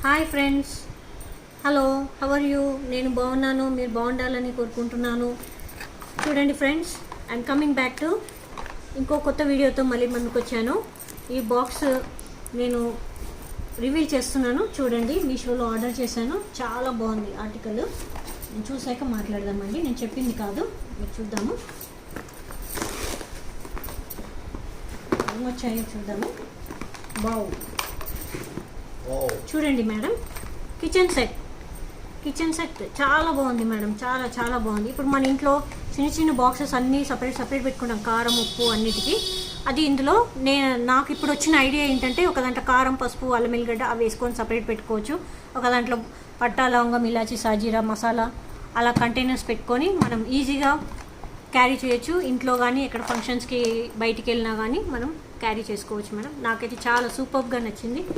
Hi friends, hello, how are you? నేను బాగున్నాను, మీరు బాగుండాలని కోరుకుంటున్నాను. చూడండి friends, I'm coming back to ఇంకో కొత్త వీడియోతో మళ్ళీ ముందుకు వచ్చాను. ఈ బాక్స్ నేను రివీల్ చేస్తున్నాను. చూడండి, మీషోలో ఆర్డర్ చేశాను. చాలా బాగుంది ఆర్టికల్. నేను చూసాక మాట్లాడదామండి, నేను చెప్పింది కాదు, మీరు చూద్దాము. ఏమొచ్చాయో చూద్దాము. బావ్, చూడండి మేడం, కిచెన్ సెట్ చాలా బాగుంది మేడం, చాలా చాలా బాగుంది. ఇప్పుడు మన ఇంట్లో చిన్న చిన్న బాక్సెస్ అన్నీ సపరేట్ పెట్టుకుంటాం, కారం, ఉప్పు అన్నిటికీ. అది ఇందులో నాకు ఇప్పుడు వచ్చిన ఐడియా ఏంటంటే, ఒక దాంట్లో కారం, పసుపు, అల్లం ఎల్లిగడ్డ అవి వేసుకొని సపరేట్ పెట్టుకోవచ్చు. ఒక దాంట్లో పట్టా, లవంగం, ఇలాచి, సాజీరా, మసాలా అలా కంటైనర్స్ పెట్టుకొని మనం ఈజీగా క్యారీ చేయొచ్చు. ఇంట్లో కానీ ఎక్కడ ఫంక్షన్స్కి బయటికి వెళ్ళినా కానీ మనం క్యారీ చేసుకోవచ్చు మేడం. నాకైతే చాలా సూపర్గా నచ్చింది.